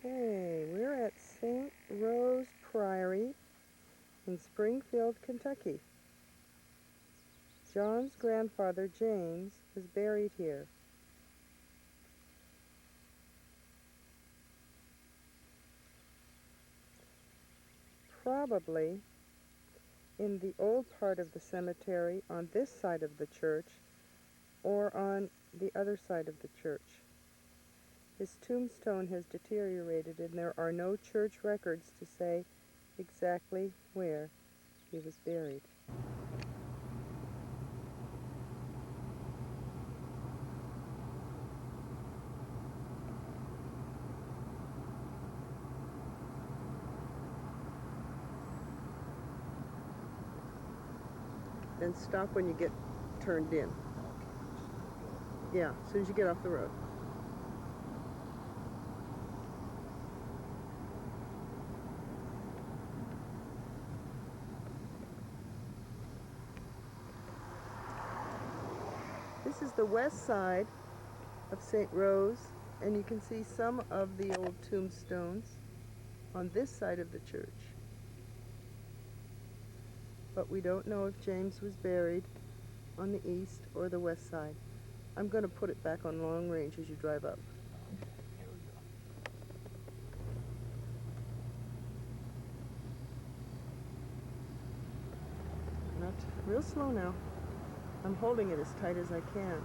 Okay, we're at St. Rose Priory in Springfield, Kentucky. John's grandfather, James, was buried here. Probably in the old part of the cemetery on this side of the church or on the other side of the church. His tombstone has deteriorated and there are no church records to say exactly where he was buried. Then stop when you get turned in. Yeah, as soon as you get off the road. This is the west side of St. Rose, and you can see some of the old tombstones on this side of the church. But we don't know if James was buried on the east or the west side. I'm going to put it back on long range as you drive up. Here we go. Not real slow now. I'm holding it as tight as I can.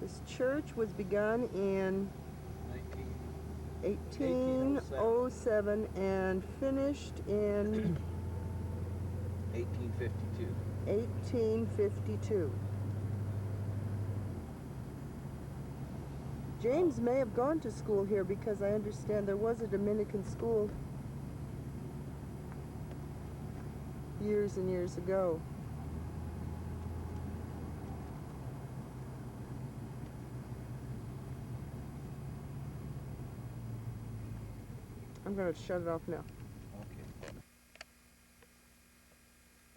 This church was begun in 1807 and finished in 1852. 1852. James may have gone to school here because I understand there was a Dominican school years and years ago. I'm going to shut it off now. Okay.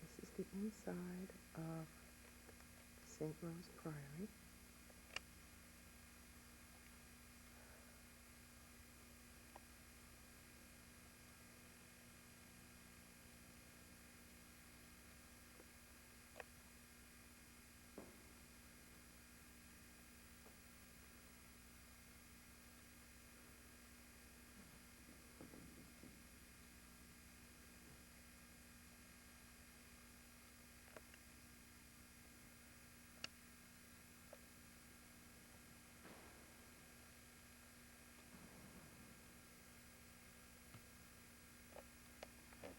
This is the inside of St. Rose Priory.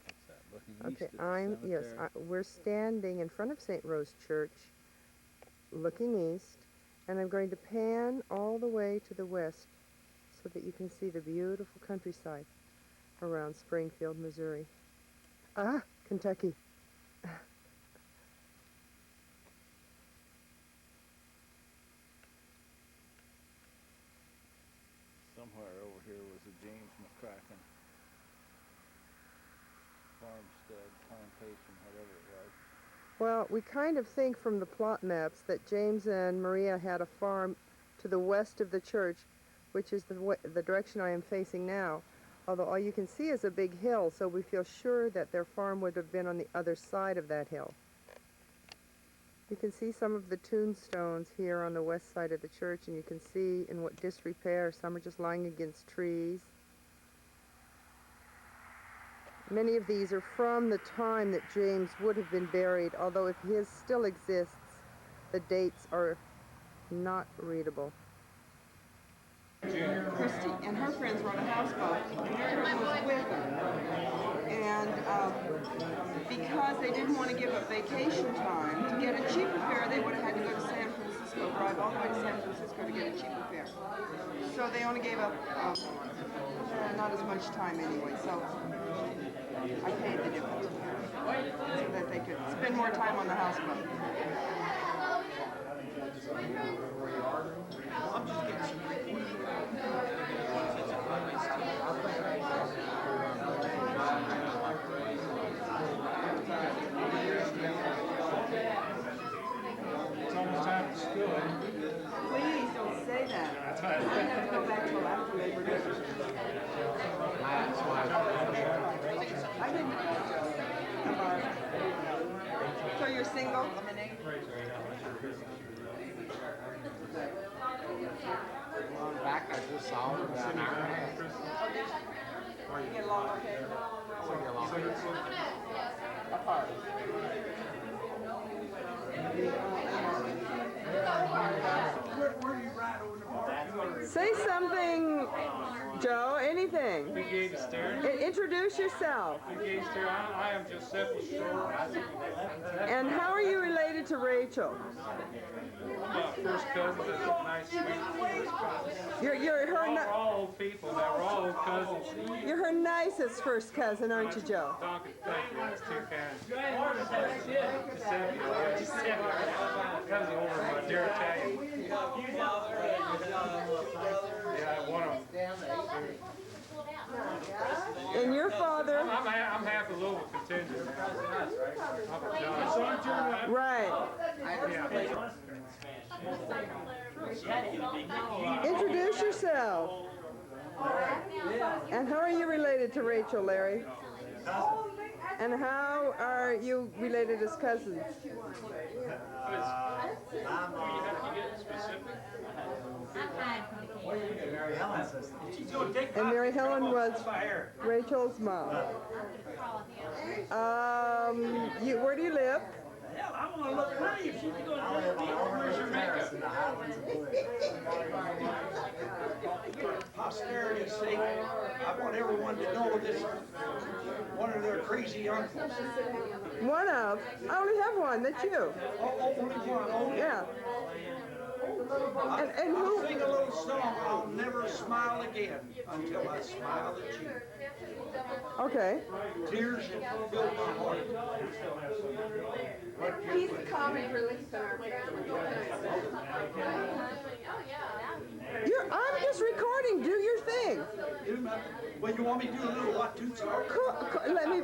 What's that? Looking east Okay, at the cemetery? we're standing in front of St. Rose Church, looking east, and I'm going to pan all the way to the west so that you can see the beautiful countryside around Springfield, Missouri. Ah, Kentucky. Somewhere over here was a James McCracken farmstead, plantation, whatever it was. Well, we kind of think from the plot maps that James and Maria had a farm to the west of the church, which is the direction I am facing now, although all you can see is a big hill, so we feel sure that their farm would have been on the other side of that hill. You can see some of the tombstones here on the west side of the church, and you can see in what disrepair. Some are just lying against trees. Many of these are from the time that James would have been buried, although if his still exists, the dates are not readable. Christy and her friends were on a houseboat, and Mary was with them. And because they didn't want to give up vacation time, to get a cheaper fare, they would have had to go to San Francisco, drive all the way to San Francisco to get a cheaper fare. So they only gave up not as much time anyway, so I paid the difference so that they could spend more time on the houseboat. I'm just getting some It's almost time for school. Please don't say say that. I have to go back till after Labor Day. I didn't know. So you're single? Back, I just saw him about an hour and a half. You get along okay? Apart. Say something, Joe. Anything. Introduce yourself. I am Joseph Shore. And how are you related to Rachel? First cousin. That's a nice sweet. You're her. We're all old people. Now we're all old cousins. You're her nicest first cousin, aren't you, Joe? Thank you. That's too kind. Giuseppe. Comes over, my dear Italian. Yeah, one of them. And your father? I'm half a little contingent. Right. Introduce yourself. And how are you related to Rachel, Larry? And how are you related as cousins? And Mary Helen was Rachel's mom. Where do you live? Hell, I want to look funny if she's going to where's your makeup? For posterity's sake, I want everyone to know this one of their crazy uncles. One of? I only have one. That's you. Oh, only one. Only. Yeah. And who? I'll sing a little song. I'll never smile again until I smile at you. Okay. Tears have filled my heart. He's the comic relief in our I'm just recording. Do your thing. Do nothing. Well, you want me to do a little what, toots are? Let me.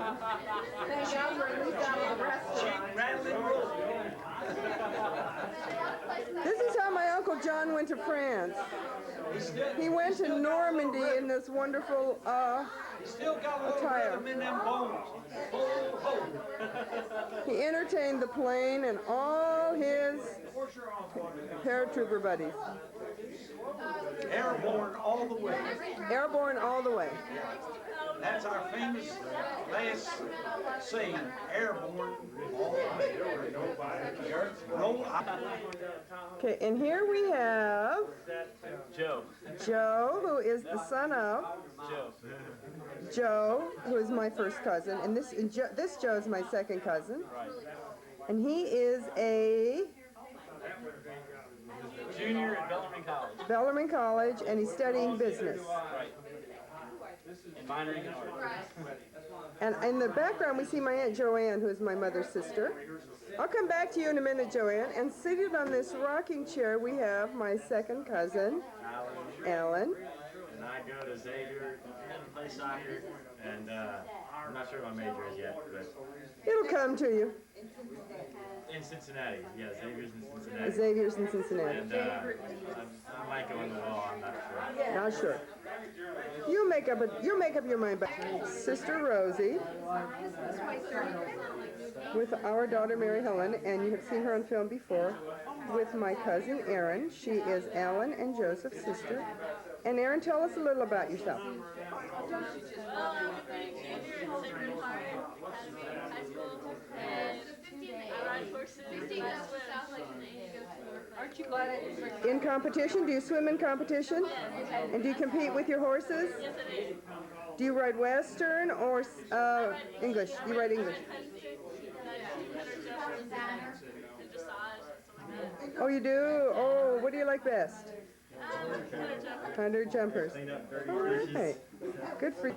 Rattle and roll. This is how my Uncle John went to France. He went to Normandy in this wonderful Still got a little attire. rhythm in them bones. Ho, ho. He entertained the plane and all his paratrooper buddies. Airborne all the way. Airborne all the way. That's our famous last saying, airborne all the way. No, Okay, and here we have Joe. Joe, who is the son of Joe, who is my first cousin, and this Joe is my second cousin, and he is a Junior at Bellarmine College. Bellarmine College, and he's studying business. Right. And minoring in art. And in the background, we see my Aunt Joanne, who is my mother's sister. I'll come back to you in a minute, Joanne. And seated on this rocking chair, we have my second cousin, Alan. And I go to Xavier and play soccer, and I'm not sure what my major is yet, but It'll come to you. in Cincinnati, yeah, Xavier's in Cincinnati. Xavier's in Cincinnati. And I might go in the law, I'm not sure. Not sure. You'll make up your mind. But Sister Rosie, with our daughter Mary Helen, and you have seen her on film before, with my cousin Erin. She is Alan and Joseph's sister. And Erin, tell us a little about yourself. Aren't you glad In competition? Do you swim in competition? And do you compete with your horses? Yes, it is. Do you ride Western or English? You ride English. Oh, you do? Oh, what do you like best? 100 jumpers. All right. Good for you.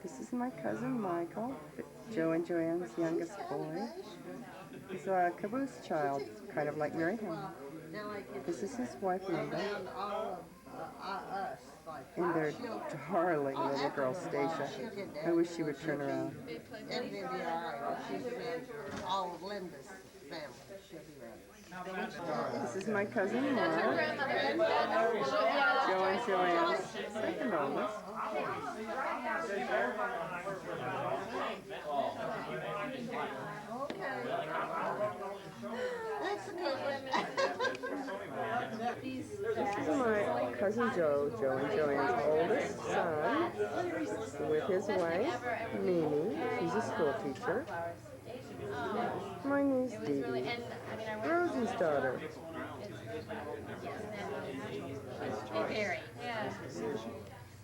This is my cousin Michael, Joe and Joanne's youngest boy. He's a caboose child, kind of like Mary Helen. This is his wife, Linda. And their darling little girl, Stacia. I wish she would turn around. Everything will be all right. She's all of Linda's family. She'll be right. This is my cousin Mark. Joe and Joanne's second oldest. This is my cousin Joe, Joe and Joanne's oldest son, with his wife, Mimi. She's a school teacher. My niece Dee Dee, Rosie's daughter. They vary. Yeah.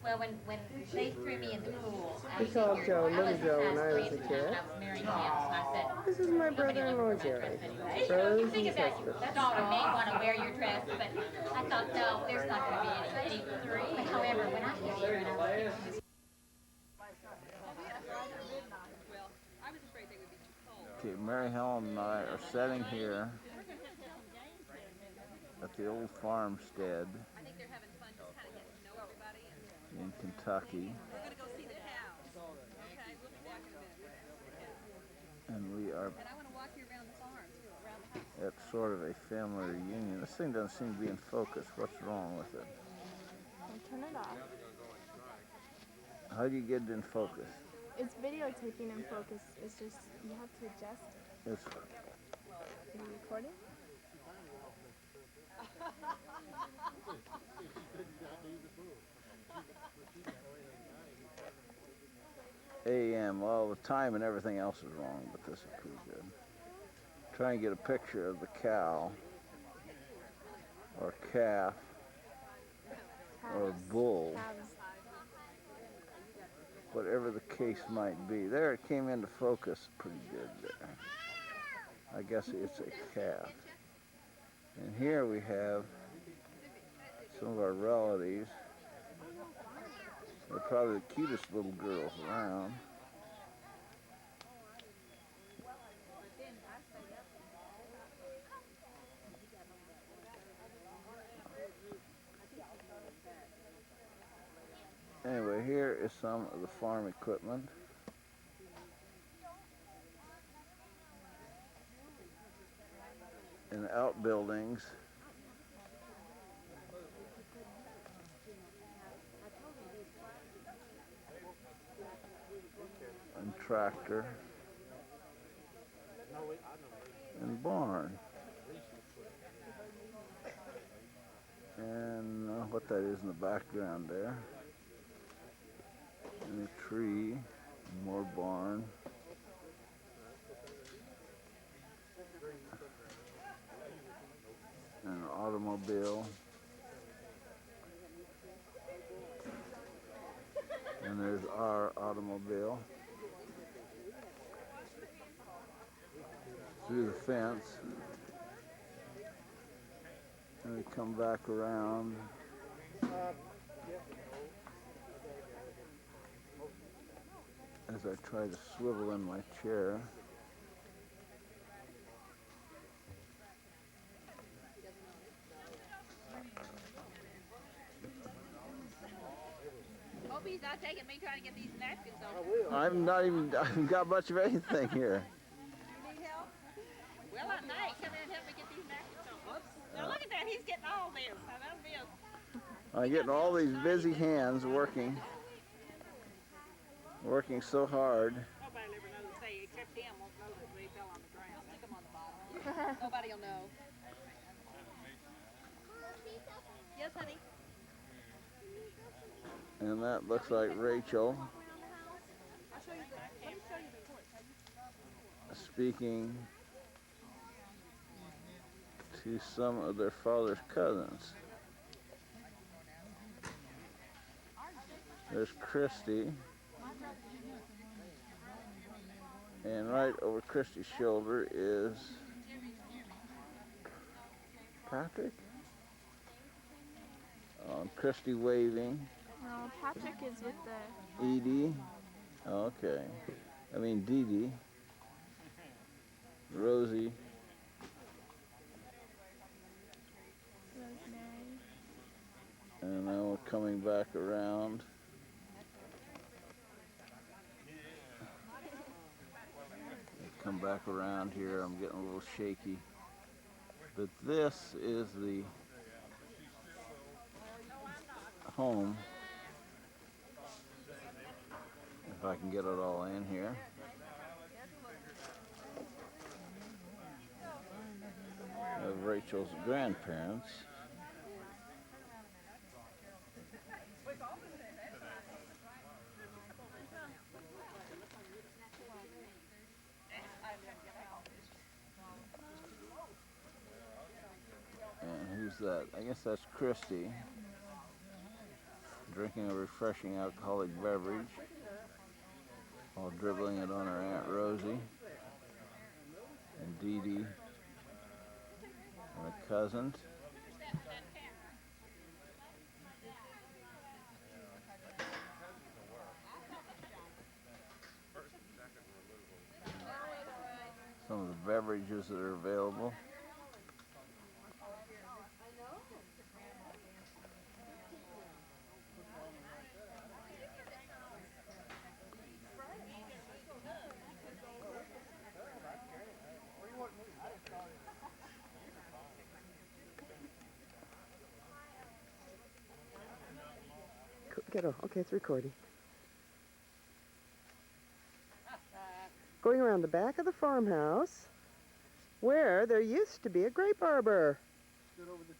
Well, when they threw me in the pool, I We called figured- Joe I Little was Joe when I was crazy a when kid. I was marrying him, so I said, This is my brother-in-law Jerry, Rosie's think about husband. your daughter may want to wear your dress, but I thought, no, there's not going to be any three. But however, when I came here and I was picking Okay, Mary Helen and I are sitting here at the old farmstead in Kentucky. We're gonna go see the cows. Okay, we'll be back in a minute. And we are And I wanna walk you around the farm too, around the house. at sort of a family reunion. This thing doesn't seem to be in focus. What's wrong with it? Turn it off. How do you get it in focus? It's videotaping in focus. It's just, you have to adjust. It's, Are you recording? AM. Well, the time and everything else is wrong, but this is pretty good. Try and get a picture of the cow or calf or bull, Calves. whatever the case might be. There, it came into focus pretty good there. I guess it's a calf. And here we have some of our relatives. They're probably the cutest little girls around. Anyway, here is some of the farm equipment. And outbuildings. And tractor. And barn. And what that is in the background there. And a tree, more barn. And an automobile. And there's our automobile. Through the fence. And we come back around. As I try to swivel in my chair. Hope he's not taking me trying to get these napkins off. I haven't got much of anything here. You need help? Well, I might. Come in and help me get these napkins off. Whoops. Now look at that. He's getting all this. Now that'll be a... I'm getting all these busy hands working so hard. Nobody will ever know to say, except him won't know that we fell on the ground. Stick him on the bottom. Nobody will know. Yes, honey. And that looks like Rachel I'll show you the... Let me show you the porch. speaking to some of their father's cousins. There's Christy. And right over Christy's shoulder is Patrick. Christy waving. No, Patrick is with the... Edie. Okay. I mean Dee Dee. Rosie. Rosemary. And now we're coming back around. Come back around here. I'm getting a little shaky. But this is the home, if I can get it all in here, of Rachel's grandparents. And who's that? I guess that's Christy, drinking a refreshing alcoholic beverage while dribbling it on her Aunt Rosie. And Dee Dee and the cousins. Some of the beverages that are available. Okay, it's recording. Going around the back of the farmhouse where there used to be a grape arbor. Stood over the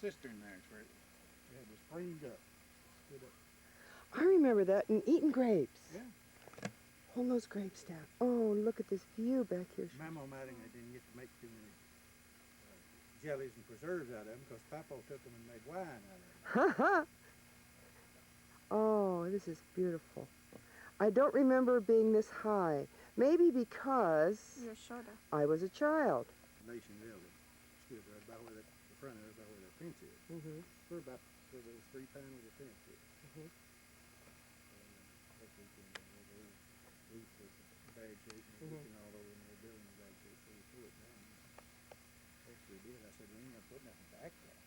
cistern there. It's where it had the springed up. Stood up. I remember that, and eating grapes. Yeah. Holding those grapes down. Oh, look at this view back here. Mama Mattingly didn't get to make too many jellies and preserves out of them because Papa took them and made wine out of them. Ha ha! Oh, this is beautiful. I don't remember being this high. Maybe because You're shorter. I was a child. Nation building. Stood right about where the front of it, about where the fence is. Mm-hmm. We're about where those 3 panels of fence is. Mm-hmm. That weekend, the roof was in bad shape and leaking all over and the building was in bad shape, so we tore it down. Actually did. I said, we ain't gonna put nothing back there.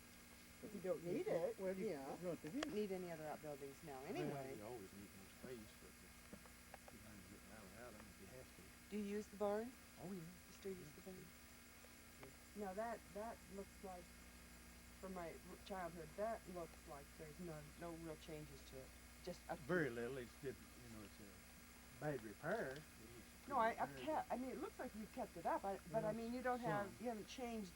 If you don't need it, Well, you yeah. run through You don't need any other outbuildings now anyway. You always need more space, but you kind of get out of them if you have to. Do you use the barn? Oh, yeah. You still use the barn? Now that looks like, from my childhood, that looks like there's no real changes to it. Just up Very little. It's just, it's a bad repair. No, I mean, it looks like you've kept it up, but I mean, you haven't changed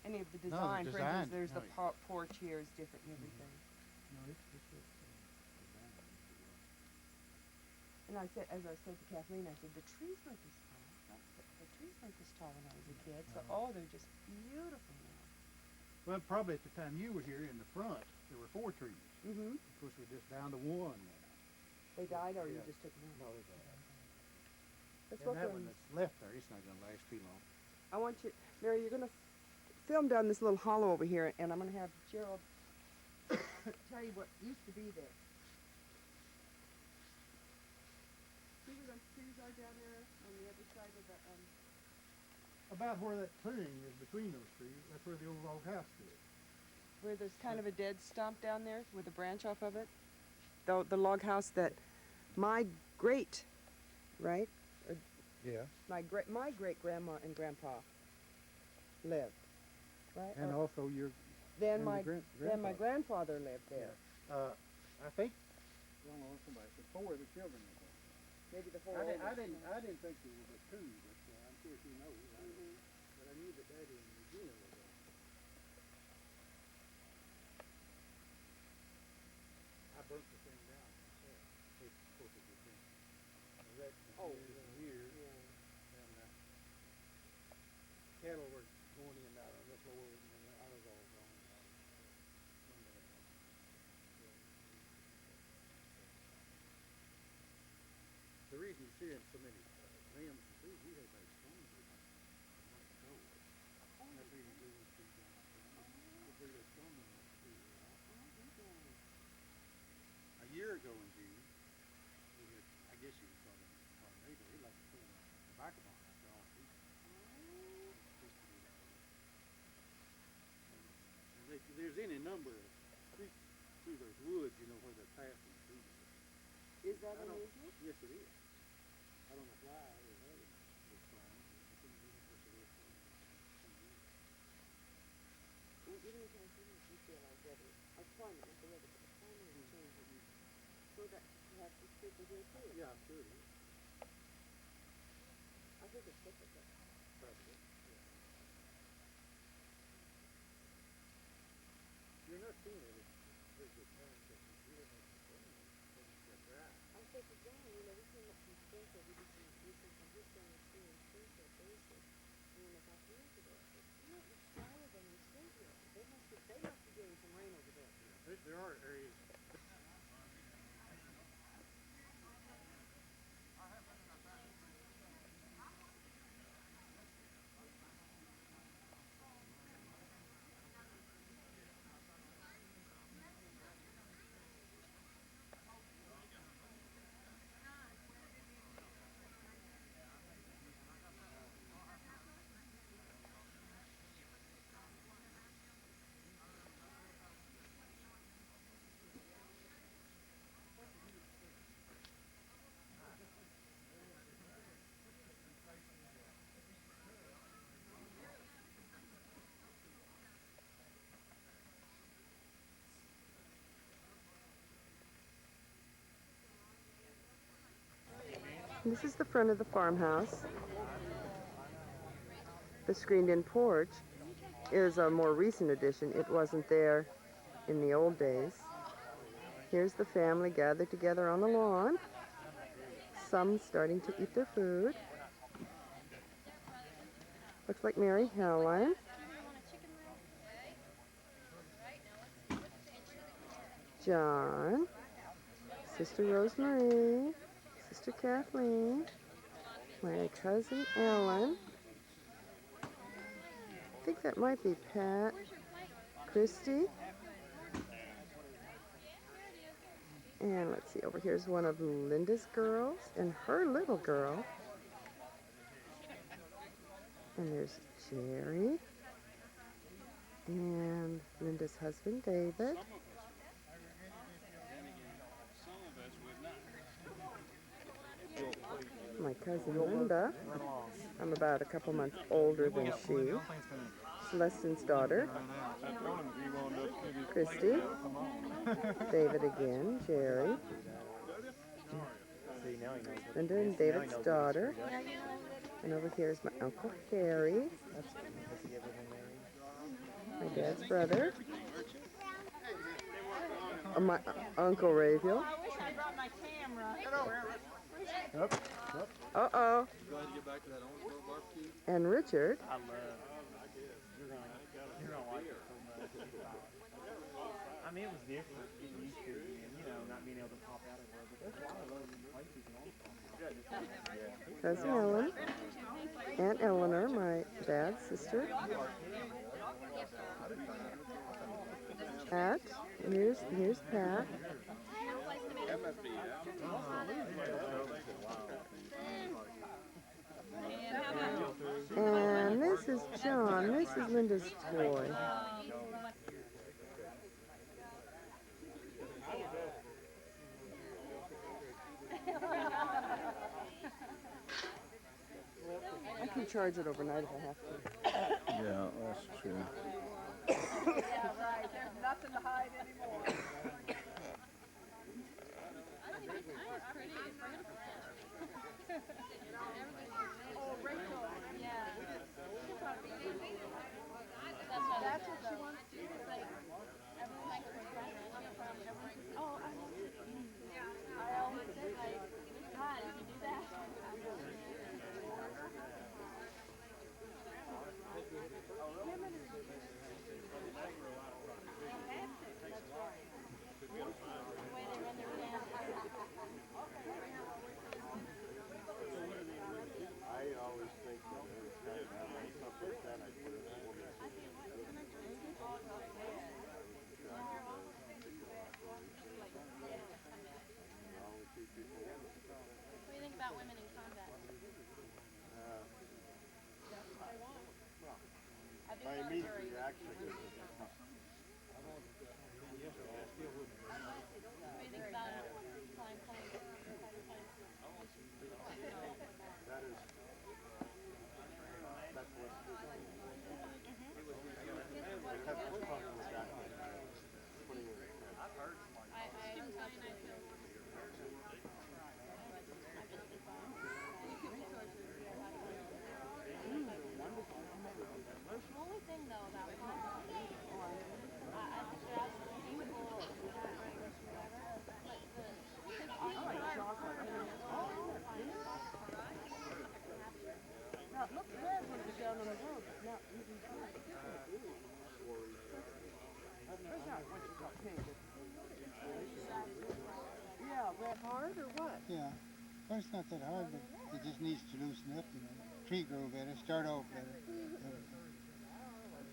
any of the design. For instance, there's the porch here is different and everything. No, it's And as I said to Kathleen, I said, the trees weren't this tall. The trees weren't this tall when I was a kid, so they're just beautiful now. Well, probably at the time you were here in the front, there were 4 trees. Mm-hmm. Of course, we're just down to 1 now. They died, or you Yeah. just took them out? No, they died. Let's And walk that around. one that's left there, it's not going to last too long. I want you, Mary, you're going to film down this little hollow over here, and I'm going to have Gerald tell you what used to be there. See where those trees are down there on the other side of the, About where that clearing is between those trees, that's where the old log house is. where there's kind of a dead stump down there with a branch off of it? The log house that my great, right? Yeah. My great grandma and grandpa lived, right? And also your then and my your then my grandfather. grandfather lived there. I think, I don't know, somebody said 4 of the children were there. Maybe the whole. I didn't think there was but 2, but I'm sure she knows. But I knew that Daddy and Regina were there. I burnt the thing down myself. It's supposed to be finished. Years. And cattle were going in and out of the floor, and I was all gone. The reason you see so many limbs and trees, we had those stones in them. That's where you do those trees down there. That's where those stones in those trees were out. A year ago in June, we had, I guess you would call it a tornado. It like a tobacco bomb after all the people. There's any number of creeks through those woods, where they're passing through. Is that unusual? Yes, it is. I don't know why I ever heard of this farm. I couldn't believe it was a real farm. sometimes you feel like weather, or climate, not the weather, but the climate is changing. So that perhaps it's people here too. Yeah, I'm sure it is. I think it's typical. Probably. Yeah. You're not seeing it. It's very good time because it's really makes it fun. It's right. I said to John, you know, we came up from Springfield, we did some history and school in Springfield basic. And if I came to that, I said, you know, it's drier than in Springfield. They must be getting some rain over there. There are areas. This is the front of the farmhouse. The screened-in porch is a more recent addition. It wasn't there in the old days. Here's the family gathered together on the lawn. Some starting to eat their food. Looks like Mary Helen. John. Sister Rosemary. Sister Kathleen. My cousin Ellen. I think that might be Pat. Christy. And let's see, over here's one of Linda's girls and her little girl. And there's Jerry. And Linda's husband, David. My cousin Linda. I'm about a couple months older than she. Celestine's daughter. Christy. David again. Jerry. Linda and David's daughter. And over here is my Uncle Harry. My dad's brother. My Uncle Raphael. I wish I brought my camera. Uh-oh. And Richard. I love you're gonna like it so much. I mean, it was different getting used to it and, you know, not being able to pop out of there. But there's a lot of those places you can always pop out. Cousin Ellen. Aunt Eleanor, my dad's sister. Pat. Here's Pat. And this is John. This is Linda's toy. I can charge it overnight if I have to. Yeah, that's true. Yeah, right. There's nothing to hide anymore. Oh, Rachel. Yeah. That's what she wants to do. Oh, I love it. I always say, like, God, if you do that. Well, it's not that hard, but it just needs to loosen up, you know. Tree grow better, start off better.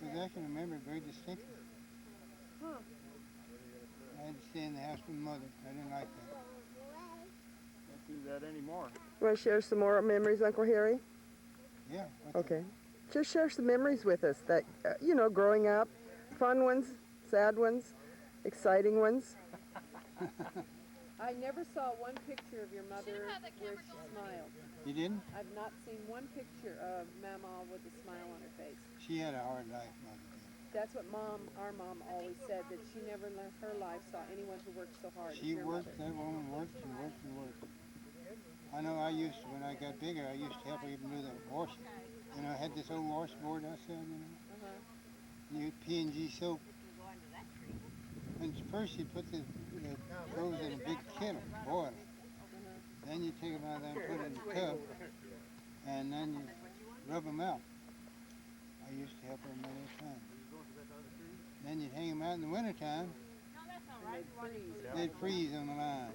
Because I can remember it very distinctly. Huh. I had to stay in the house with mother. I didn't like that. Can't do that anymore. You want to share some more memories, Uncle Harry? Yeah. Okay. Just share some memories with us that, you know, growing up. Fun ones, sad ones, exciting ones. I never saw one picture of your mother where she smiled. You didn't? I've not seen one picture of Mama with a smile on her face. She had a hard life, mother did. That's what our mom always said, that she never in her life saw anyone who worked so hard as She your worked, mother. that woman worked and worked and worked. I know I used to, when I got bigger, I used to help her even do the washing. You know, I had this old washboard outside, you know. You P&G soap. And first you put the clothes in a big kettle, boil it. Then you take them out of there and put it in the tub. And then you rub them out. I used to help her many times. Then you'd hang them out in the wintertime. They'd freeze on the line.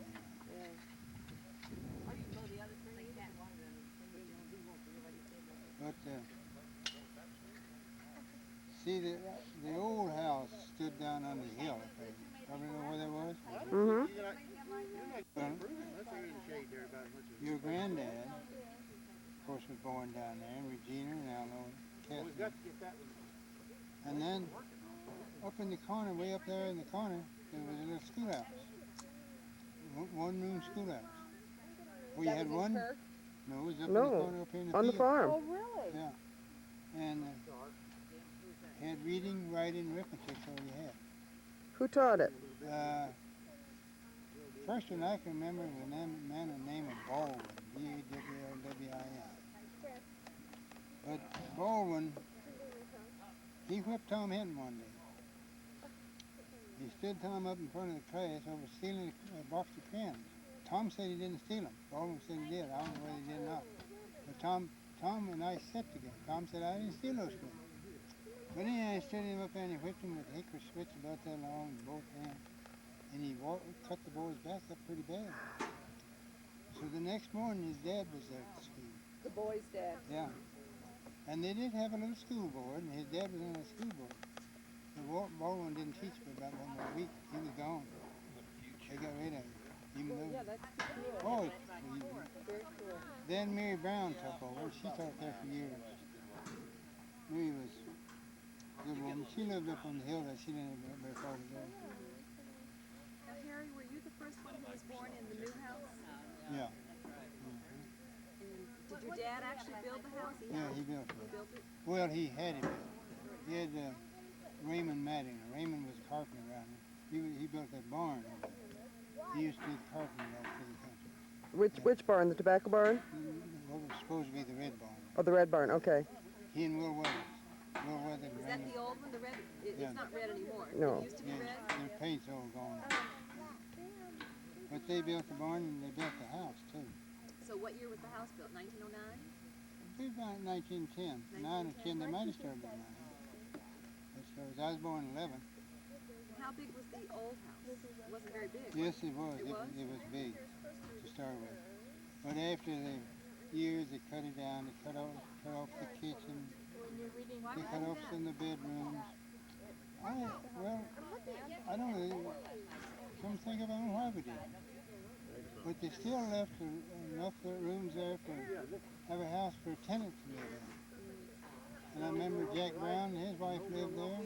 But see, the old house stood down on the hill. Probably know where that was? Well, your granddad, of course, was born down there, and Regina and Alno and Catherine. And then up in the corner, way up there in the corner, there was a little schoolhouse. One-room schoolhouse. We had one. No, it was up in the corner up here in the on the field. farm. Oh, really? Yeah. And had reading, writing, arithmetic, so we had. Who taught it? First one I can remember was a man named Baldwin, B-A-W-L-W-I-N. But Baldwin, he whipped Tom Hinton one day. He stood Tom up in front of the class over stealing a box of pens. Tom said he didn't steal them. Baldwin said he did. I don't know whether he did or not. But Tom and I sat together. Tom said, I didn't steal those pens. But anyway, I stood him up there and he whipped him with a hickory switch about that long in both hands. And he cut the boy's back up pretty bad. So the next morning his dad was there at the school. The boy's dad. Yeah. And they did have a little school board, and his dad was on the school board. The Baldwin didn't teach for about 1 more week. He was gone. They got rid of him. Even though, Yeah, that's cool. oh, Very cool. then Mary Brown took over. She taught there for years. Mary was a good woman. She lived up on the hill that she didn't have very far to go. Now, Harry, were you the first one who was born in the new house? Yeah. And did your dad actually build the house? Yeah, he built He it. built it? Well, he had it built. He had Raymond Mattingly. Raymond was a carpenter around here. He built that barn over there. He used to do the carpentering all through the country. Which barn? The tobacco barn? What was supposed to be the red barn. Oh, the red barn. Okay. He and Will Weathers. Will Weathers and Is that Raymond. the old one? The red? Yeah. It's not red anymore. No. It used to be Yeah, red? their paint's all gone. But they built the barn and they built the house too. So what year was the house built? 1909? It was about 1910. 9 or 10, they might have started at 9. I was born in 11. How big was the old house? It wasn't very big. Yes, it was. It was? It was big to start with. But after the years, they cut it down. They cut off the kitchen. They cut off some of the bedrooms. I don't know. Come think about why we did it. But they still left enough rooms there for have a house for a tenant to live in. And I remember Jack Brown and his wife lived there.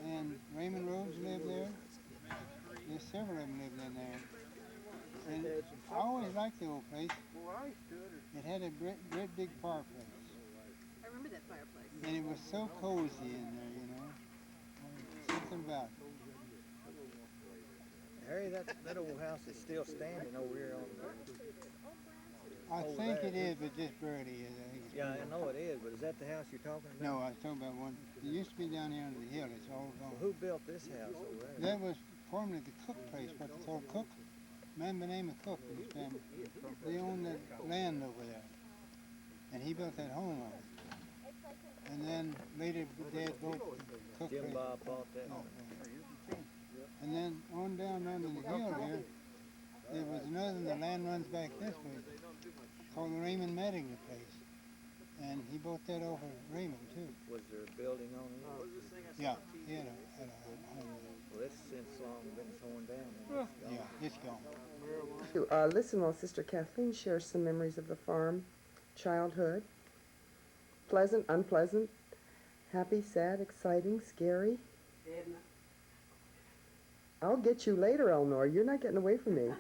And Raymond Rhodes lived there. There's several of them lived in there. And I always liked the old place. It had a great big fireplace. I remember that fireplace. And it was so cozy in there, you know. Something about it. Harry, that old house is still standing over here on the... I think it is, but just barely is. I think it's Yeah, I know it is, but is that the house you're talking about? No, I was talking about one. It used to be down here under the hill. It's all gone. Well, who built this house over there? That was formerly the Cook place, what they call Cook. Man by the name of Cook and his family. They owned the land over there. And he built that home on it. And then later Dad built the Cook Jim place. Bob bought that. And then on down under the hill here, there was another one, the land runs back this way, called the Raymond Mattingly place. And he bought that off of Raymond, too. Was there a building on it? Yeah, he had a home there. Well, it's since long been torn down. Yeah, it's gone. To listen while Sister Kathleen shares some memories of the farm, childhood, pleasant, unpleasant, happy, sad, exciting, scary. I'll get you later, Eleanor. You're not getting away from me.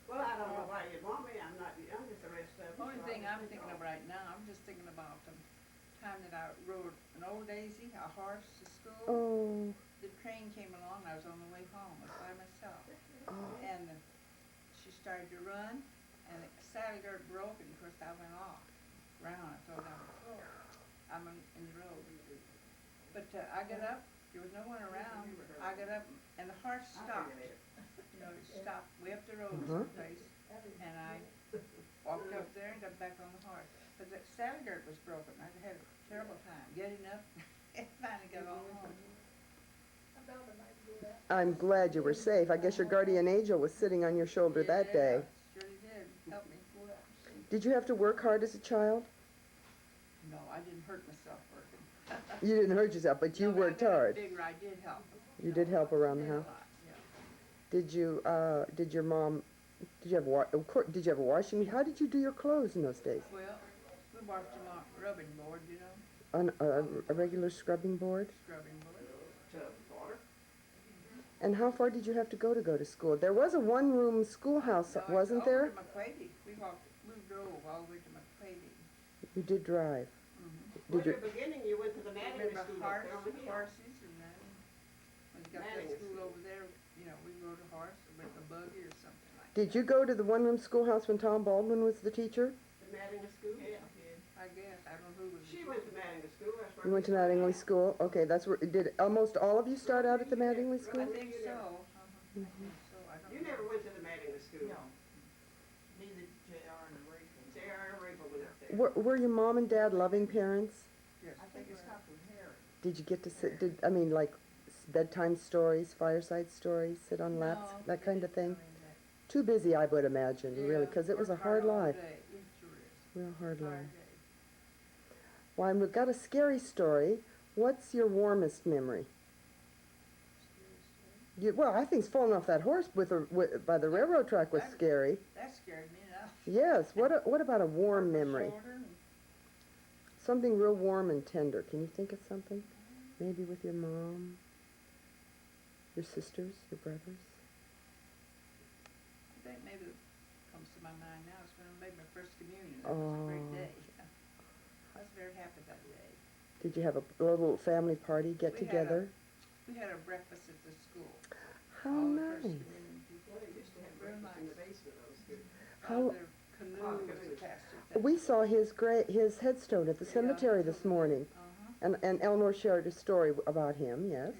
Well, I don't know why you'd want me. I'm not the youngest the rest of them. Only thing I'm thinking of right now, I'm just thinking about the time that I rode an old Daisy, a horse to school. Oh. The train came along, I was on the way home, I was by myself. Oh. And she started to run, and the saddle gird broke, and of course I went off, round, I fell down the floor. I'm in the road. But I got up, there was no one around, I got up, and the horse stopped. You know, it stopped way up the road someplace, and I walked up there and got back on the horse. But the saddle gird was broken, I had a terrible time getting up, and finally got on home. I'm glad you were safe. I guess your guardian angel was sitting on your shoulder that day. Surely did, help me. Did you have to work hard as a child? No, I didn't hurt myself working. You didn't hurt yourself, but you worked hard. Bigger, I did help. You did help around the house. Yeah. Did your mom, did you have a washing machine? How did you do your clothes in those days? Well, we washed them on rubbing board, you know, On a regular scrubbing board? scrubbing board. And how far did you have to go to school? There was a one-room schoolhouse, wasn't there? Over to McQuady. We drove all the way to McQuady. You did drive. Well, in the beginning, you went to the Mattingly Remember school up there on the hill. horses, and then when you got to school over there, you know, we rode a horse or a buggy or something like that. Did you go to the one-room schoolhouse when Tom Baldwin was the teacher? The Mattingly school? Yeah. I guess, I don't know who was. She went to Mattingly school. That's where You went to Mattingly School? Okay, that's where, did almost all of you start out at the Mattingly I School? think so. I think so, I don't You know. never went to the Mattingly school. No. Neither J.R. and Rachel. J.R. and Rachel went up there. Were your mom and dad loving parents? Yes. I think it stopped with Harry. Did you get to sit, like bedtime stories, fireside stories, sit on laps, that kind of thing? Too busy, I would imagine, really, because it was a hard life. Real hard life. Well, we've got a scary story. What's your warmest memory? Well, I think falling off that horse by the railroad track was scary. That scared me enough. Yes. What about a warm memory? Something real warm and tender. Can you think of something? Maybe with your mom, your sisters, your brothers? I think maybe what comes to my mind now is when I made my first communion. That was a great day. I was very happy that day. Did you have a little family party, get together? We had a breakfast at the school. How All the nice. first communion people. They used to have Real breakfast nice. In the basement, that was good. Their canoes passed it. We saw his headstone at the cemetery this morning, and Eleanor shared a story about him. Yes.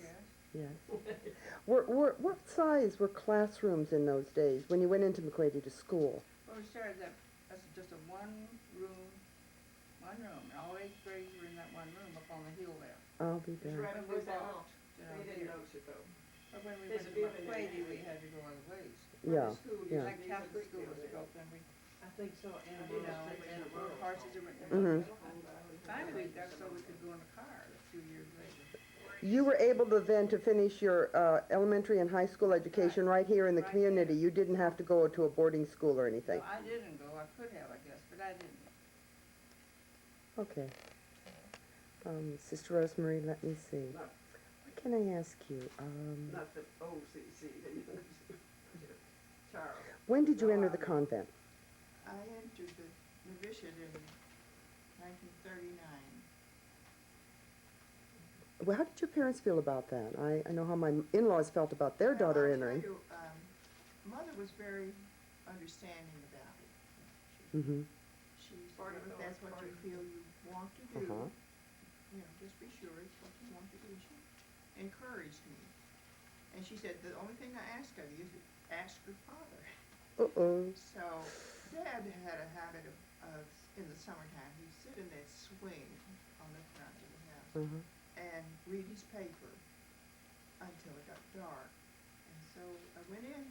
Yes. What size were classrooms in those days when you went into McQuady to school? Well, we started that's just a one room, and all 8th grades were in that one room up on the hill there. I'll be Just there. right When before we that walked, house. you know, They didn't here. notice it though. But when we There's went a to building in McQuady, there. we had to go other ways. Yeah. Yeah. Like Catholic school was built, and we, I think so. and you know, and the horses are written. Mhm. Finally, we got so we could go in the car a few years later. You were able to then to finish your elementary and high school education right here in the community. You didn't have to go to a boarding school or anything. No, I didn't go. I could have, I guess, but I didn't. Okay. Sister Rosemary, let me see. What can I ask you? Not the OCC. Charles. When did you enter the convent? I entered the novitiate in 1939. Well, how did your parents feel about that? I know how my in-laws felt about their daughter entering. Mother was very understanding about it. Mm-hmm. She said, if that's what you feel you want to do, you know, just be sure it's what you want to do. She encouraged me. And she said, the only thing I ask of you is ask your father. Uh-oh. So Dad had a habit of in the summertime, he'd sit in that swing on the front of the house and read his paper until it got dark. And So I went in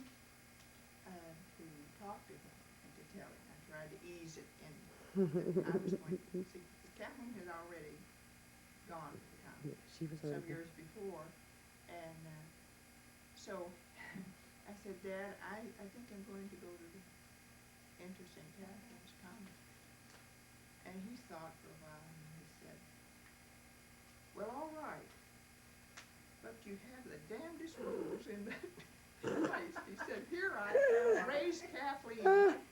to talk to him and to tell him. I tried to ease it in. That I was going to see. Kathleen had already gone at the time. Yeah, she was Some already years before, and so I said, Dad, I think I'm going to go to the enter St. Catherine's convent. And he thought for a while, and he said, well, all right, but you have the damnedest rules in that place. He said, here I raised Kathleen,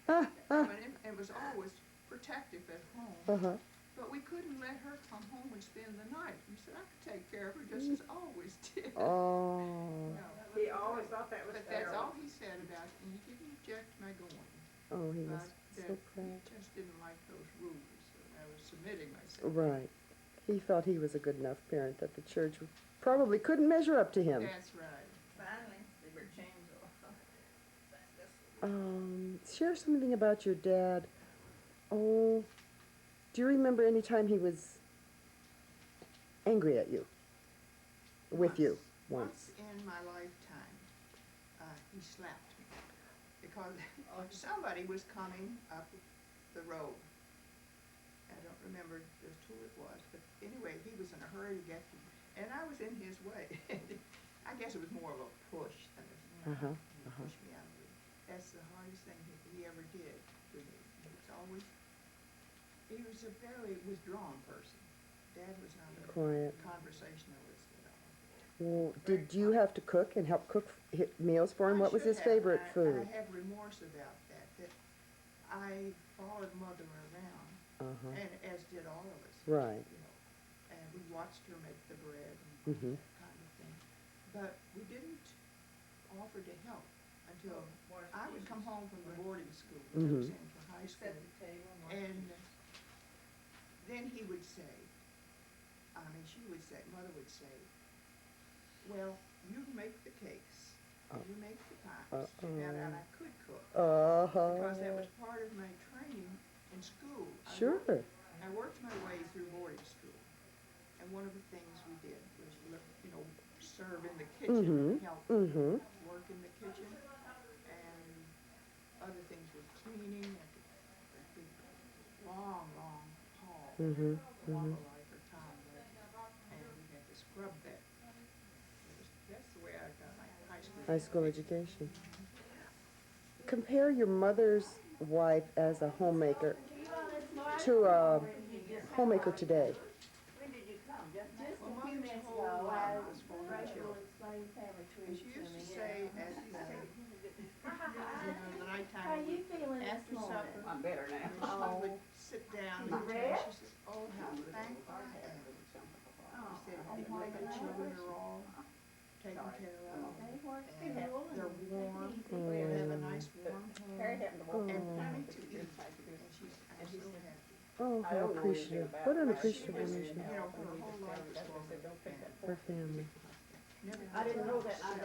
and was always protective at home. But we couldn't let her come home and spend the night. He said, I could take care of her just as I always did. Oh. No, He always thought that was but that's all he said about it, and he didn't object to my going. Oh, he was But so he proud. just didn't like those rules, so I was submitting myself. Right. He felt he was a good enough parent that the church probably couldn't measure up to him. That's right. Finally, they were changed off. Share something about your dad. Oh, do you remember any time he was angry at you? With you? Once in my lifetime, he slapped me because somebody was coming up the road. I don't remember just who it was, but anyway, he was in a hurry to get to me, and I was in his way. I guess it was more of a push than a push me out of it. That's the hardest thing he ever did to me. He was a very withdrawn person. Dad was not a Quiet. conversationalist at all. Well, did you have to cook and help cook meals for him? What was his favorite food? I have remorse about that, that I followed Mother around, and as did all of us. Right. You know, and we watched her make the bread and that kind of thing. But we didn't offer to help until I would come home from the boarding school that I was in for high school. And then he would say, she would say, Mother would say, well, you make the cakes, you make the pies. And I could cook. Because that was part of my training in school. I worked my way through boarding school. And one of the things we did was, serve in the kitchen, help work in the kitchen. And other things were cleaning at the big, long hall, like her time, and we had to scrub that. That's the way I got my high school education. Compare your mother's wife as a homemaker to a homemaker today. Well, Mother's whole life was for her children. And she used to say, as you say, the nighttime, after supper, I'm better now. She would sit down and she says, oh, how thankful I am. She said, the children are all taken care of, and they're warm, they have a nice warm home, and plenty to eat. And she's so happy. Oh, how appreciative. What an appreciative woman she is. Her whole life was for Her family. I didn't know that. And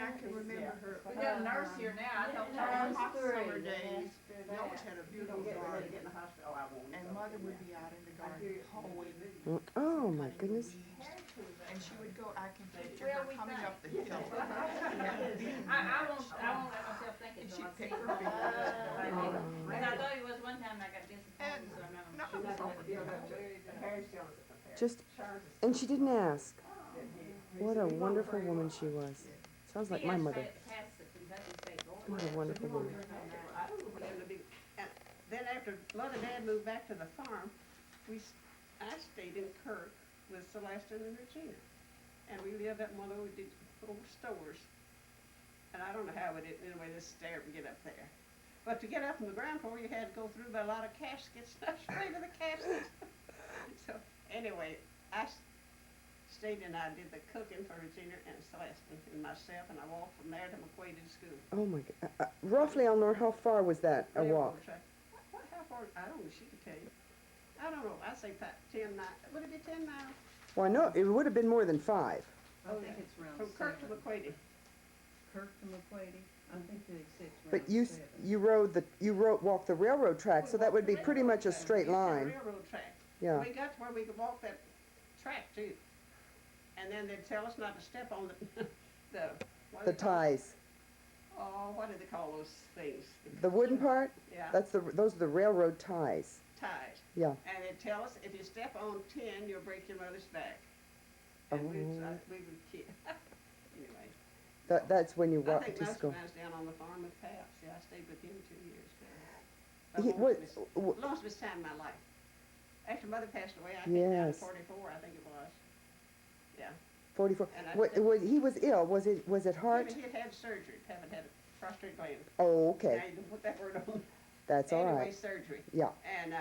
I can remember her. We got a nurse here now. I don't know. Hot summer days, we always had a beautiful garden. And Mother would be out in the garden hoeing. Oh, my goodness. And she would go, I can picture her coming up the hill. I won't let myself think it. And she'd pick her beans. And I thought it was one time I got disappointed, so And she didn't ask. What a wonderful woman she was. Sounds like my mother. What a wonderful woman. Then after Mother and Dad moved back to the farm, I stayed in Kirk with Celeste and Regina. And we lived up one of those old stores. And I don't know how we did, anyway, this stair to get up there. But to get up from the ground floor, you had to go through by a lot of caskets, not straight to the caskets. So anyway, I stayed and I did the cooking for Regina and Celeste and myself, and I walked from there to McQuaid School. Oh, my God. Roughly, Eleanor, how far was that, a walk? How far? I don't know. She could tell you. I don't know. I say 10 miles. Would it be 10 miles? Well, I know it would have been more than 5. I think it's around From Kirk to McQuaid. Kirk to McQuady. I think the exit's But you walked the railroad track, so that would be pretty much a straight line. Railroad track. Yeah. We got to where we could walk that track too. and then they'd tell us not to step on the, what The do they call it? ties. Oh, what do they call those things? The wooden part? Yeah. Those are the railroad ties. Ties. Yeah. And they'd tell us, if you step on 10, you'll break your mother's back. And we would kid. Anyway. That's when you I walk think to most school. of I was down on the farm with Pap. See, I stayed with him 2 years. He- what- Longest time in my life. After Mother passed away, I came down at Yes. 44, I think it was. Yeah. 44. And I He was ill. Was it heart? He had had surgery. Pap had a prostate gland. Oh, Now okay. you can put that word on. That's all Anyway, right. surgery. Yeah. And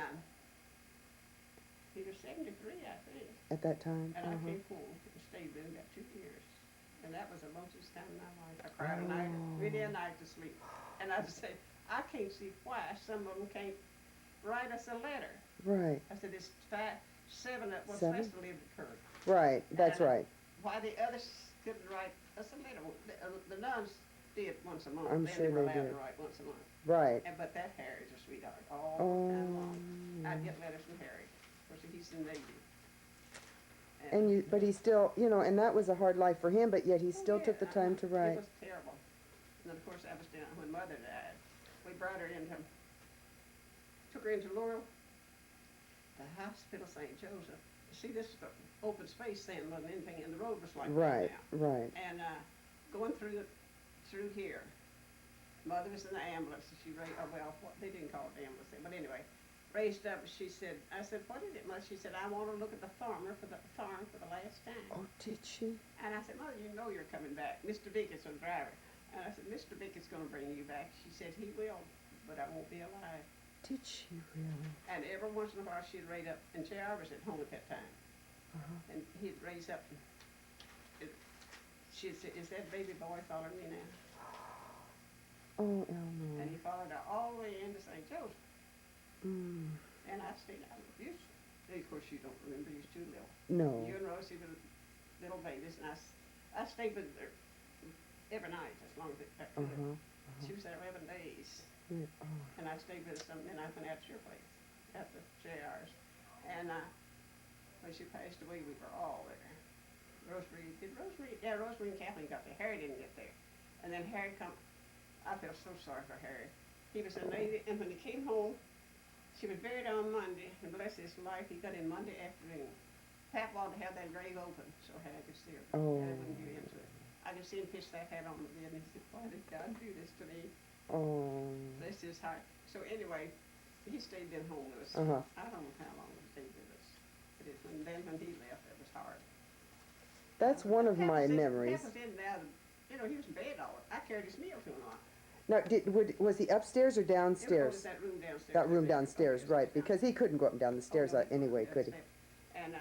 he was 73, I think. At that time. And I came home and stayed with him about 2 years. And that was the longest time in my life. I cried a night, really a night to sleep. And I just say, I can't see why some of them can't write us a letter. Right. I said, there's 7 that was Seven? supposed to live at Kirk. Right. That's And, right. Why the others couldn't write us a letter. The nuns did once a month. I'm sure were they allowed did. to write once a month. Right. But that Harry's a sweetheart all Oh. time long. I'd get letters from Harry. Of course, he's in the Navy. But he still, and that was a hard life for him, but yet he still took the time to It write. was terrible. And then, of course, that was down when Mother died. We brought her took her into Laurel, the hospital St. Joseph. See, this is the open space then, wasn't anything, and the road was like Right, that now. right. And going through here, Mother was in the ambulance, and she raised, they didn't call it the ambulance then, but anyway, raised up, she said, I said, what is it, Mother? She said, I want to look at the farm for the last time. Oh, did she? And I said, Mother, you know you're coming back. Mr. Dickens was the driver. And I said, Mr. Dickens going to bring you back. She said, he will, but I won't be alive. Did she really? And every once in a while she'd raise up, and J.R. was at home at that time. And he'd raise up, and she'd say, is that baby boy following me now? Oh, Elmer. And he followed her all the way into St. Joseph. Mm. And I stayed out with you. Of course, you don't remember, you was too little. No. You and Rosie were little babies, and I stayed with her every night as long as it got good. She was there 11 days. Yeah, oh. And I stayed with her some, then I went out to your place, at the JR's. And when she passed away, we were all there. Rosemary and Kathleen got there. Harry didn't get there. And then Harry I feel so sorry for Harry. He was a Navy, and when he came home, she was buried on Monday, and bless his life, he got in Monday afternoon. Pat wanted to have that grave open, so Harry could see her. Oh. Harry wouldn't give into it. I could see him pitch that hat on the bed, and he said, why did God do this to me? Oh. Bless his heart. So anyway, he stayed in home with us. I don't know how long he stayed with us. But when he left, it was hard. That's one of my memories. Pat was in and out of, he was in bed all the I carried his meal to him a lot. Now, was he upstairs or downstairs? That room downstairs. That room downstairs, right, because he couldn't go up and down the stairs anyway, could he? And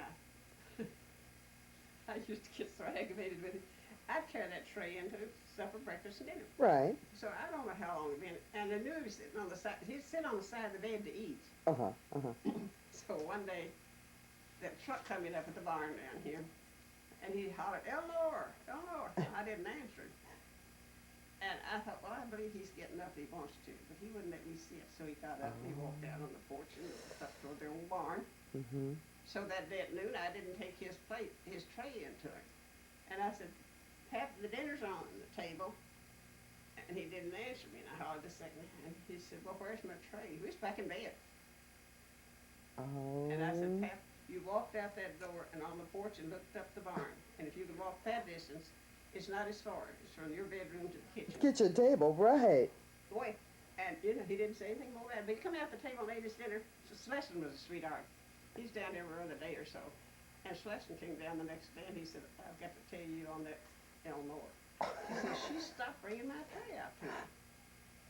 I used to get so aggravated with him. I'd carry that tray into supper, breakfast, and dinner. Right. So I don't know how long it'd been. And I knew he was sitting on the side. He'd sit on the side of the bed to eat. So one day, that truck coming up at the barn down here, and he hollered, Eleanor, Eleanor. I didn't answer him. And I thought, well, I believe he's getting up if he wants to, but he wouldn't let me sit. So he got up and he walked out on the porch and up toward the old barn. So that day at noon, I didn't take his tray into him. And I said, Pat, the dinner's on the table. And he didn't answer me, and I hollered a second. And he said, well, where's my tray? He was back in bed. Oh. And I said, Pat, you walked out that door and on the porch and looked up the barn. And if you could walk that distance, it's not as far. It's from your bedroom to the kitchen. Kitchen table, right. Boy, and he didn't say anything more about it. But he come out the table and ate his dinner. So Schleston was a sweetheart. He's down there every other day or so. And Schleston came down the next day and he said, I've got to tell you on that Eleanor. He said, she stopped bringing my tray out to me.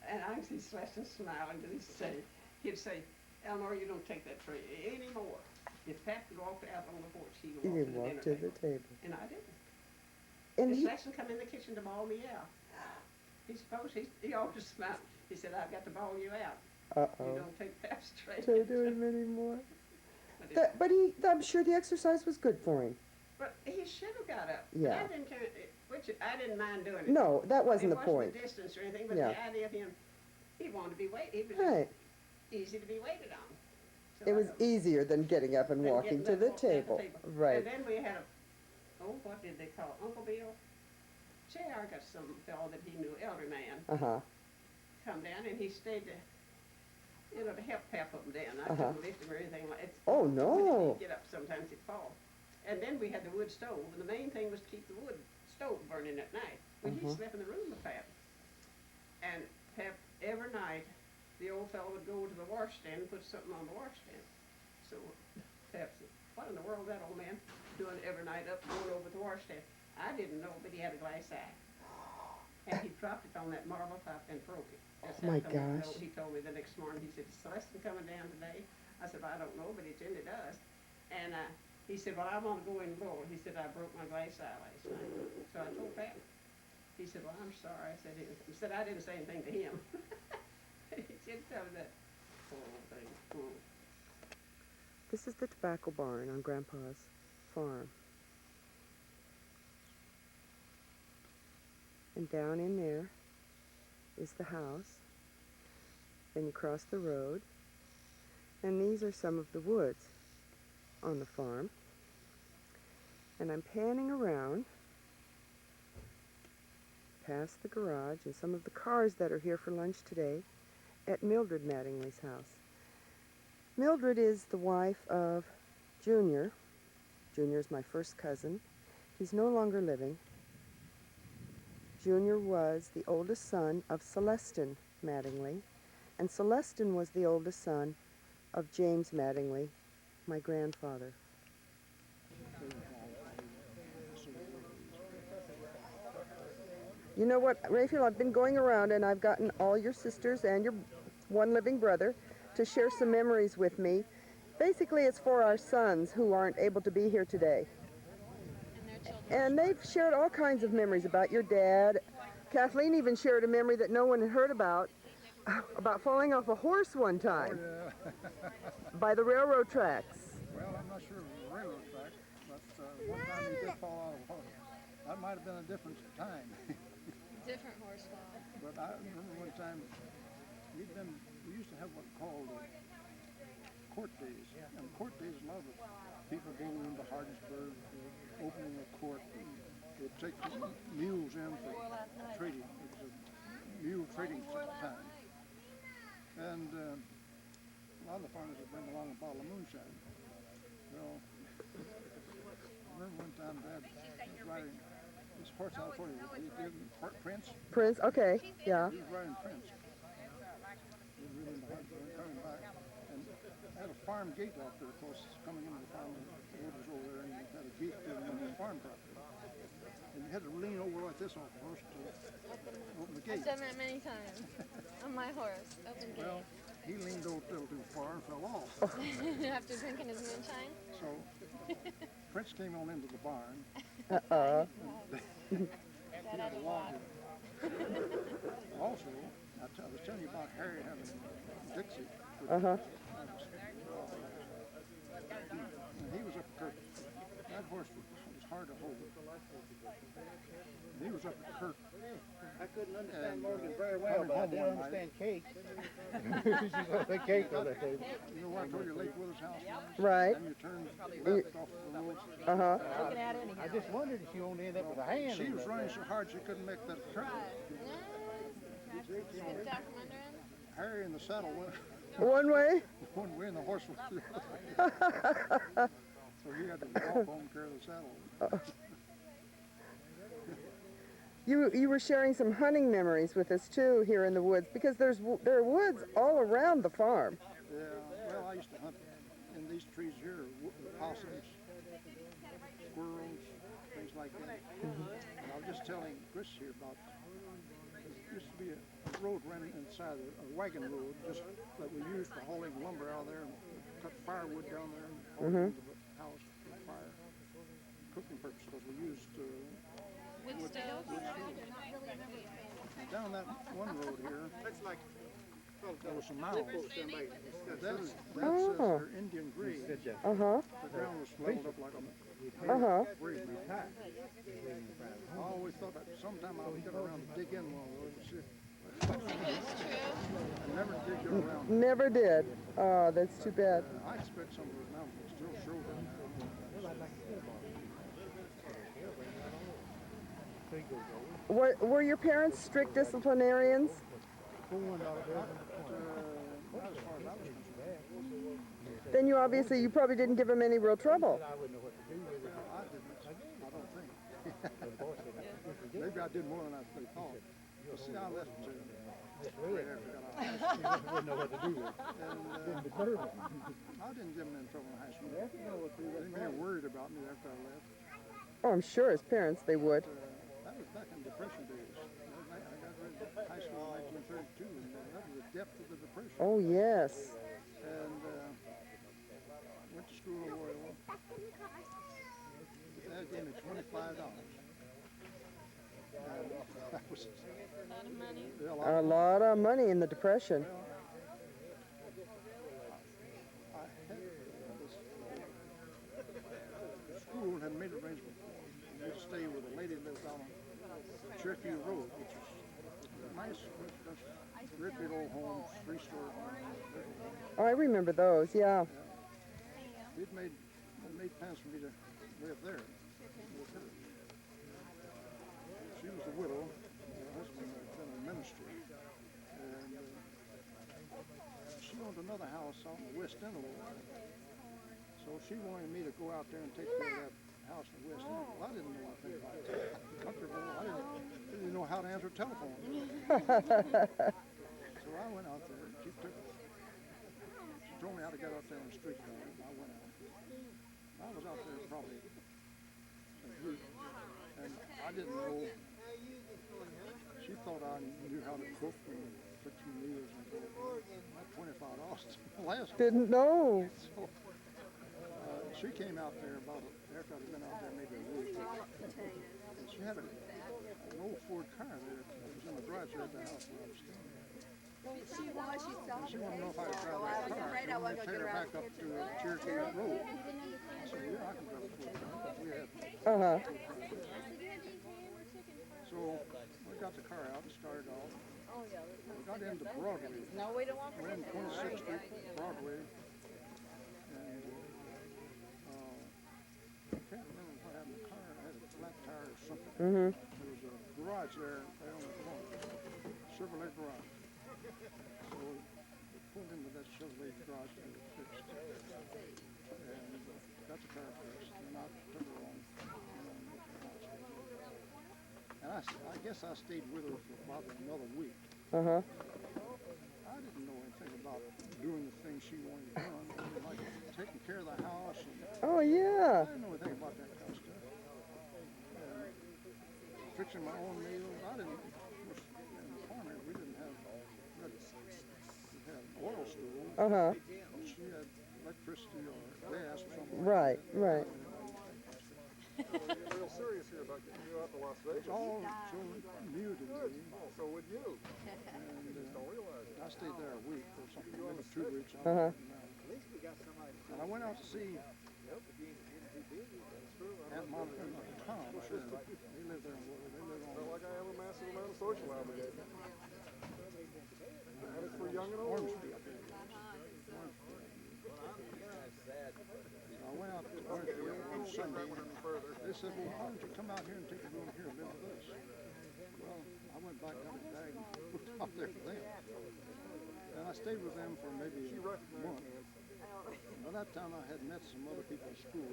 And I can see Schleston smiling till he'd say, Eleanor, you don't take that tray anymore. If Pat walked out on the porch, he would walk to the table. And I didn't. And Schleston come in the kitchen to bawl me out. He always smiled. He said, I've got to bawl you out. You don't take Pat's tray. Don't do him anymore. But I'm sure the exercise was good for him. But he should have got up. Yeah. I didn't mind doing it. No, that wasn't the point. It wasn't the distance or anything, but the idea of him, he wanted to be waited. It was right. Easy to be waited on. So it was easier than getting up and walking to the table. Right. And then we had oh, what did they call it, Uncle Bill? Say, I got some fellow that he knew, elder man, Uh-huh. come down and he stayed to, you know, to help pep them down. I couldn't lift him or anything like it. Oh, When no. he'd get up, sometimes he'd fall. And then we had the wood stove, and the main thing was to keep the wood stove burning at night. Well, he slept in the room with Pep. And Pep, every night, the old fellow would go to the washstand and put something on the washstand. So Pep said, what in the world is that old man doing every night up going over to the washstand? I didn't know, but he had a glass eye. And he dropped it on that marble top and broke it. That's Oh, how my come gosh. He told me the next morning, he said, is Celeste coming down today? I said, well, I don't know, but it's in the dust. And he said, well, I want to go in lower. He said, I broke my glass eye last night. So I told Pat. He said, well, I'm sorry. I said, I didn't say anything to him. He said, tell me that poor old thing. This is the tobacco barn on Grandpa's farm. And down in there is the house. Then you cross the road. And these are some of the woods on the farm. And I'm panning around past the garage and some of the cars that are here for lunch today at Mildred Mattingly's house. Mildred is the wife of Junior. Junior is my first cousin. He's no longer living. Junior was the oldest son of Celestin Mattingly, and Celestin was the oldest son of James Mattingly, my grandfather. You know what, Raphael, I've been going around and I've gotten all your sisters and your one living brother to share some memories with me. Basically, it's for our sons who aren't able to be here today. And they've shared all kinds of memories about your dad. Kathleen even shared a memory that no one had heard about falling off a horse one time. Oh, yeah. By the railroad tracks. Well, I'm not sure it was a railroad track, but one time he did fall out of a horse. That might have been a different time. Different horse fall. But I remember one time we used to have what called court days. And court days, a lot of the people go into Hardinsburg, opening a court. They'd take mules in for trading. It was a mule trading time. And a lot of the farmers would bring along a bottle of moonshine. Well, I remember one time Dad was riding this horse out for you. Prince? Prince, okay, yeah. He was riding Prince. He was really in the Hardinsburg, coming back. And I had a farm gate out there, of course, coming into the farm. The road was over there, and you had a gate there on the farm property. And you had to lean over like this off the horse to open the gate. I've done that many times on my horse. Open gate. Well, he leaned over a little too far and fell off. After drinking his moonshine? So Prince came on into the barn. Uh-oh. That had a lot. Also, I was telling you about Harry having Dixie. Uh-huh. And he was up at Kirk. That horse was hard to hold. He was up at Kirk. I couldn't understand Morgan very well, but I did understand cake. She's gonna say cake on that table. You know where I told you Lake Willis house was? Right. And you turn left off the road. Uh-huh. I just wondered if she only ended up with a hand. She was running so hard she couldn't make that turn. Slipped out from under him? Harry in the saddle went One way? one way and the horse was the other. So he had to walk home and carry the saddle. You were sharing some hunting memories with us too here in the woods, because there are woods all around the farm. Yeah, well, I used to hunt in these trees here, possums, squirrels, things like that. And I was just telling Chris here about, there used to be a road running inside, a wagon road, just that we used for hauling lumber out of there and cut firewood down there and haul it into the house for fire, cooking purposes, because we used Wood stove? down that one road here. There was some mounds. That's their Indian green. Uh-huh. The ground was swelled up like a Uh-huh. green. I always thought that sometime I would get around to dig in one of those and see if I never did get around. Never did. Oh, that's too bad. I expect some of those mountains still show that. Were your parents strict disciplinarians? Not as far as I was concerned. Then you probably didn't give them any real trouble. I wouldn't know what to do with it. I didn't. I don't think. Maybe I did more than they thought. But see, I left right after I got out. I wouldn't know what to do with it. And I didn't get them in trouble in high school. They were worried about me after I left. Oh, I'm sure as parents they would. That was back in Depression days. I graduated high school in 1932, and that was the depth of the Depression. Oh, yes. And went to school in Royal. Dad gave me $25. That was A lot of money. yeah, A lot of money in the Depression. The school had made arrangements for me to stay with a lady that lived on Cherokee Road, which is a nice residential, great big old home, 3-story home. Oh, I remember those, yeah. It made plans for me to live there with her. She was a widow. Her husband had been in ministry. And she owned another house out in the west end of Louisville. So she wanted me to go out there and take care of that house in the west end. Well, I didn't know anything about country boy. I didn't know how to answer a telephone. So I went out there. She told me how to get out there on the street car, and I went out. I was out there probably a week, and I didn't know. She thought I knew how to cook and fix some meals and go. That $25 last. Didn't know. So, she came out there after I'd been out there maybe a week. And she had an old Ford car there. It was in the garage there at the house where I was staying. She saw She wanted to know if I could drive that car. afraid I wasn't Take her back up to Cherokee Road. I said, yeah, I can drive a Ford car. We had Uh-huh. So we got the car out and started off. We got into Broadway. No, we don't want We're in 26th Street, Broadway. And I can't remember what happened to the car. I had a flat tire or something. Mm-hmm. There was a garage there on the corner. Chevrolet garage. So we pulled into that Chevrolet garage to get it fixed. And got the car fixed. And I took her on. And I guess I stayed with her for about another week. Uh-huh. I didn't know anything about doing the things she wanted done, like taking care of the house. And Oh, yeah. I didn't know anything about that kind of stuff. Fixing my own meals. I didn't. In the farm we didn't have. We had an oil stove. Uh-huh. She had electricity or gas or something. Right, right. Real serious here about getting you out to Las Vegas. It's all so new to me. So would you? And Don't realize it. I stayed there a week or something, maybe 2 weeks. Uh-huh. And I went out to see Aunt Monica and Tom. They live there. They live on. Felt like I have a massive amount of social obligation. And it's for young and old. Orange Street. I went out to Orangefield on Sunday. They said, well, why don't you come out here and take a room here and live with us? Well, I went back, got a bag, and moved out there with them. And I stayed with them for maybe a month. By that time, I had met some other people in school,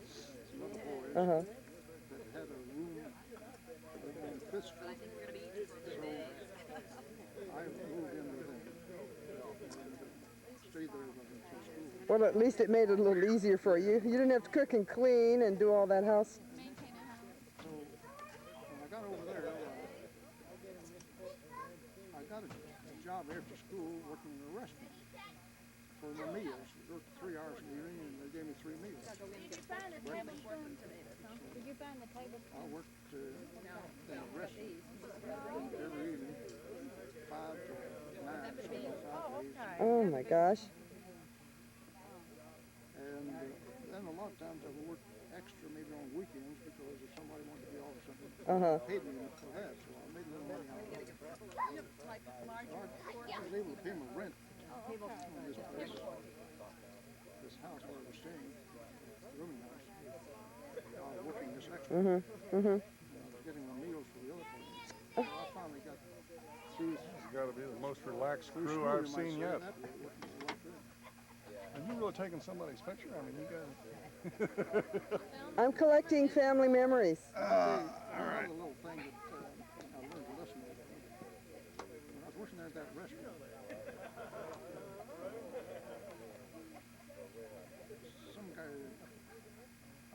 some other boys Uh-huh. that had a room in Fifth Street. So I moved in with them. Stayed there with them through school. Well, at least it made it a little easier for you. You didn't have to cook and clean and do all that house. So when I got over there, I got a job after school working in a restaurant for my meals. I worked 3 hours a evening and they gave me 3 meals. Did you find the tablespoons? Did you find the tablespoons? I worked in a restaurant every evening, 5 to 9, something like that. Oh, my gosh. And then a lot of times I would work extra maybe on weekends because if somebody wanted to be off or something, Uh-huh. they paid me for that. So I made a little money out of it. I was able to pay my rent on this place, this house where I was staying, rooming house, while working this extra. Mm-hmm. Mm-hmm. I was getting my meals gotta be the most relaxed Bruce crew Lee I've might seen say yet. that way, what good. Have you really taken somebody's picture? I mean, you guys. I'm collecting family memories. All Another right. little thing that I learned to listen to. When I was working there at that restaurant, some guy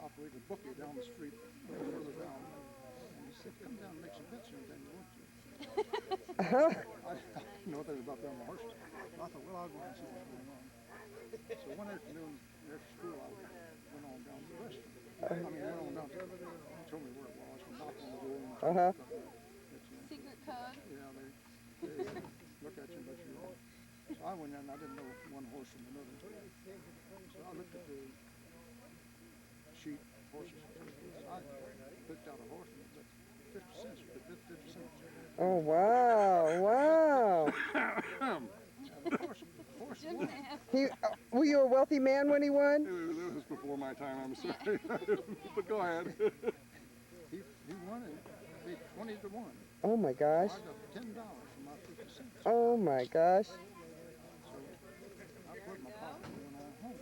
operated a bookie down the street, a little further down, and he said, "Come down and make some bets anytime you want to." I didn't know anything about that on the horse. I thought, well, I'll go and see what's going on. So one afternoon after school, I went on down to the restaurant. Went on down to he told me where it was, and knocked on the door and stuff like that. Secret code. Yeah, they look at you, but you don't. So I went in and I didn't know one horse from another. So I looked at the sheet horses. I picked out a horse and it bet 50 cents. You could bet 50 cents. Oh, wow, wow. And the horse won. Were you a wealthy man when he won? It was before my time, I'm sorry. But go ahead. He won and paid 20 to 1. Oh my gosh. I got $10 for my 50 cents. Oh my gosh. So I put in my pocket and went on home.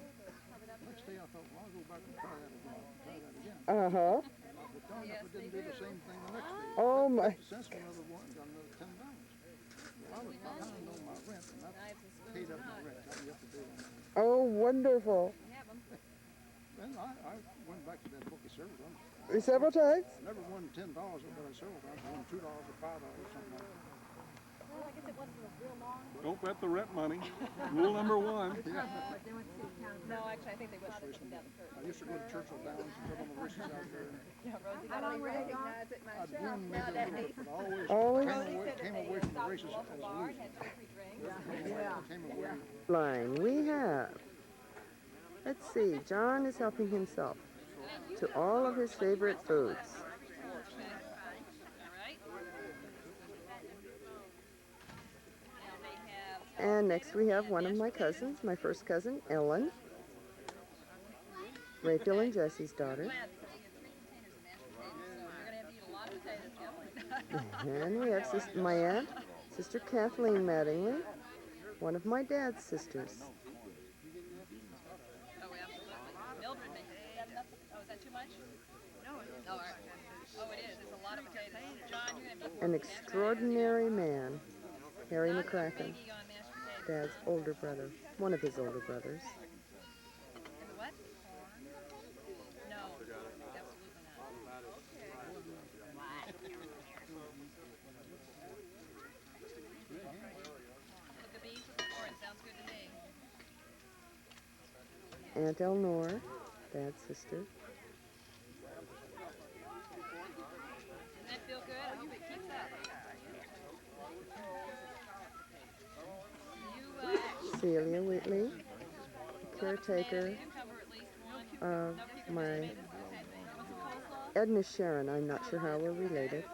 Next day I thought, well, I'll go back and try that again. Uh-huh. But darn if we didn't do the same thing the next day. Oh my. 50 cents for another one, got another $10. Well, I was behind on my rent and I paid up my rent. I have to pay on that. Oh, wonderful. Then I went back to that bookie several times. Several times? I never won $10, but I several times. I won $2 or $5 or something like that. Well, I guess it wasn't a real long. Don't bet the rent money. Rule number 1. No, actually, I think they went down the curve. I used to go to Churchill Downs and put on the races out there. How long were they gone? I'd win maybe a little bit, but I Always? came away from the races as a loser. Came away. Line we have. Let's see, John is helping himself to all of his favorite foods. And next we have one of my cousins, my first cousin, Ellen, Rachel and Jesse's daughter. And we have my aunt, Sister Kathleen Mattingly, one of my dad's sisters. An extraordinary man, Harry McCracken, Dad's older brother, one of his older brothers. Aunt Elnor, Dad's sister. Celia Whitley, caretaker of my Edna Sharon. I'm not sure how we're related.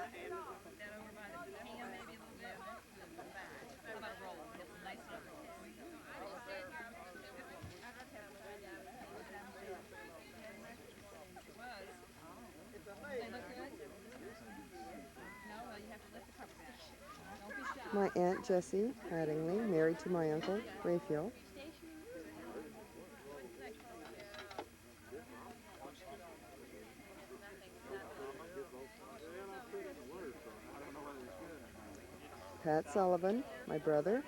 My Aunt Jessie Mattingly, married to my uncle Raphael. Pat Sullivan, my brother.